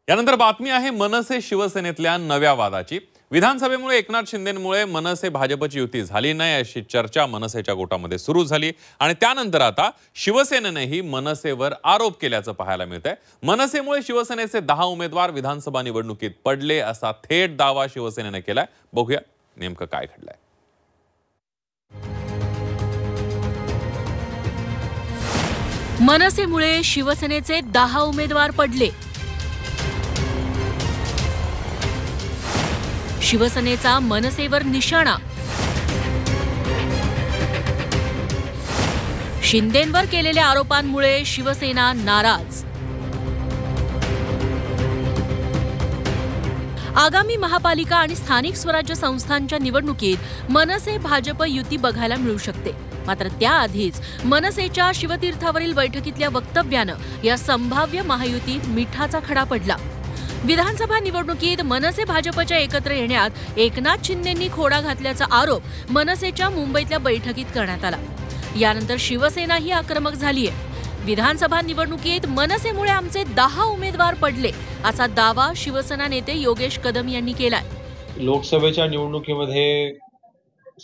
यानंतर बातमी आहे मनसे शिवसेनेतल्या नव्या वादाची। विधानसभेमुळे एकनाथ शिंदेंमुळे मनसे भाजपची युती झाली नाही अशी चर्चा मनसेच्या गोटामध्ये सुरू झाली आणि त्यानंतर आता शिवसेनेनेही मनसेवर आरोप केल्याचं पाहायला मिळतंय। मनसेमुळे शिवसेनेचे 10 उमेदवार विधानसभा निवडणुकीत पडले असा थेट दावा शिवसेनेने केलाय। बघूया नेमकं काय घडलंय। मनसेमुळे शिवसेनेचे 10 उमेदवार पडले। शिवसेनेचा मनसेवर निशाणा। शिंदेंवर केलेल्या आरोपांमुळे शिवसेना नाराज। आगामी महापालिका आणि स्थानिक स्वराज्य संस्थांच्या निवडणुकीत मनसे भाजप युती बघायला मिळू शकते। मात्र त्याआधीच मनसेच्या शिवतीर्थावरील बैठकीतल्या वक्तव्यानं या संभाव्य महायुतीत मिठाचा खडा पडला। विधानसभा निवडणुकीत मनसे भाजपच्या एकत्र येण्यात एकनाथ शिंदेंनी खोडा घातल्याचा आरोप मनसेच्या मुंबईतल्या बैठकीत करण्यात आला। यानंतर शिवसेनाही आक्रमक झालीय। विधानसभा निवडणुकीत मनसेमुळे आमचे 10 उमेदवार पडले असा दावा शिवसेना नेते योगेश कदम यांनी केलाय। लोकसभेच्या निवडणुकीमध्ये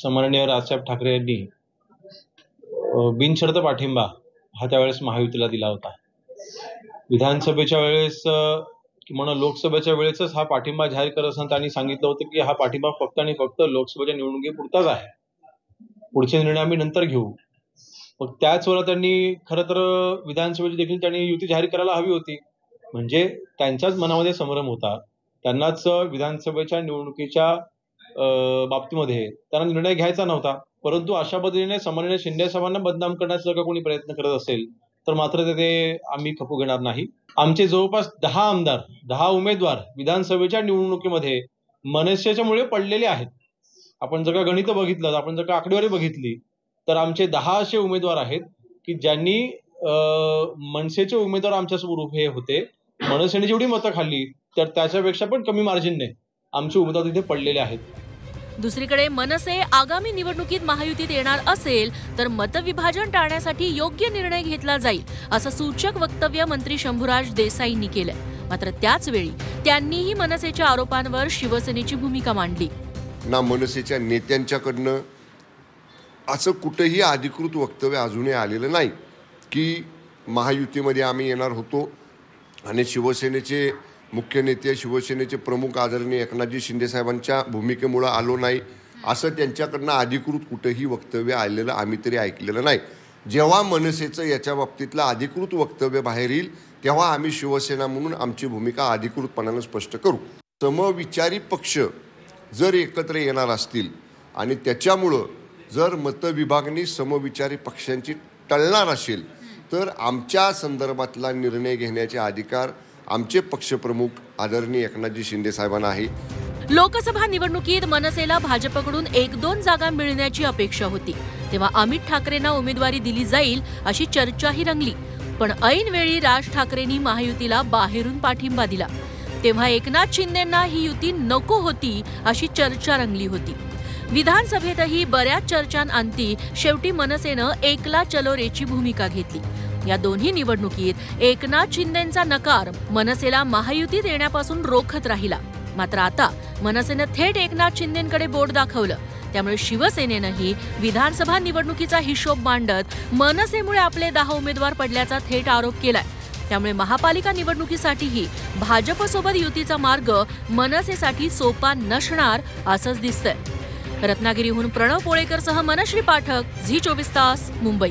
सन्माननीय राजसाहेब ठाकरे यांनी बिनशर्त पाठिंबा हा त्यावेळेस महायुतीला दिला होता। विधानसभेच्या वेळेस किंवा लोकसभेच्या वेळेसच हा पाठिंबा जाहीर करत असताना त्यांनी सांगितलं होतं की हा पाठिंबा फक्त आणि फक्त लोकसभेच्या निवडणुकीपुरताच आहे, पुढचे निर्णय आम्ही नंतर घेऊ। मग त्याच वेळेला त्यांनी खरं तर विधानसभेची देखील त्यांनी युती जाहीर करायला हवी होती, म्हणजे त्यांच्याच मनामध्ये संभ्रम होता। त्यांनाच विधानसभेच्या निवडणुकीच्या बाबतीमध्ये त्यांना निर्णय घ्यायचा नव्हता, परंतु अशा पद्धतीने सन्माननीय शिंदे साहेबांना बदनाम करण्याचा जर कोणी प्रयत्न करत असेल तर मात्र ते आम्ही खपू घेणार नाही। आमचे जवळपास 10 आमदार 10 उमेदवार विधानसभेच्या निवडणुकीमध्ये मनसेच्यामुळे पडलेले आहेत। आपण जर का गणित बघितलं, आपण जर का आकडेवारी बघितली तर आमचे 10 असे उमेदवार आहेत की ज्यांनी मनसेचे उमेदवार आमच्यासमोर उभे होते, मनसेने जेवढी मतं खाल्ली तर त्याच्यापेक्षा पण कमी मार्जिनने आमचे उमेदवार तिथे पडलेले आहेत। दुसरीकडे मनसे आगामी निवडणुकीत महायुतीत येणार असेल तर मतविभाजन टाळण्यासाठी योग्य निर्णय घेतला जाईल असं सूचक वक्तव्य मंत्री शंभूराज देसाईंनी केलंय। मात्र त्याच वेळी त्यांनीही मनसेच्या आरोपांवर शिवसेनेची भूमिका मांडली। ना मनसेच्या नेत्यांच्याकडनं असं कुठेही अधिकृत वक्तव्य अजूनही आलेलं नाही की महायुतीमध्ये आम्ही येणार होतो आणि शिवसेनेचे मुख्य नेते शिवसेनेचे प्रमुख आदरणीय एकनाथजी शिंदे साहेबांच्या भूमिकेमुळे आलो नाही असं त्यांच्याकडनं अधिकृत कुठेही वक्तव्य आलेलं आम्ही तरी ऐकलेलं नाही। जेव्हा मनसेचं याच्या बाबतीतलं अधिकृत वक्तव्य बाहेर येईल तेव्हा आम्ही शिवसेना म्हणून आमची भूमिका अधिकृतपणानं स्पष्ट करू। समविचारी पक्ष जर एकत्र येणार असतील आणि त्याच्यामुळं जर मतविभागणी समविचारी पक्षांची टळणार असेल तर आमच्या संदर्भातला निर्णय घेण्याचे अधिकार आमचे पक्षप्रमुख आदरणीय एकनाथजी शिंदे साहेबांना आहे। लोकसभा निवडणुकीत मनसेला भाजपकडून 1-2 जागा मिळण्याची अपेक्षा होती, तेव्हा अमित ठाकरेंना उमेदवारी दिली जाईल अशी चर्चाही रंगली। पण ऐनवेळी राज ठाकरेंनी महायुतीला बाहेरून पाठिंबा दिला, तेव्हा एकनाथ शिंदेंना ही युती नको होती अशी चर्चा रंगली होती। विधानसभेतही बऱ्याच चर्चांअंती शेवटी मनसेनं एकला चलो रेची भूमिका घेतली। या दोन्ही निवडणुकीत एकनाथ शिंदेंचा नकार मनसेला महायुतीत येण्यापासून रोखत राहिला। मात्र आता मनसेनं थेट एकनाथ शिंदेंकडे बोट दाखवलं, त्यामुळे शिवसेनेनंही विधानसभा निवडणुकीचा हिशोब मांडत मनसेमुळे आपले 10 उमेदवार पडल्याचा थेट आरोप केलाय। त्यामुळे महापालिका निवडणुकीसाठीही भाजपसोबत युतीचा मार्ग मनसेसाठी सोपा नसणार असंच दिसतंय। रत्नागिरीहून प्रणव पोळेकरसह मनश्री पाठक, झी 24 तास, मुंबई।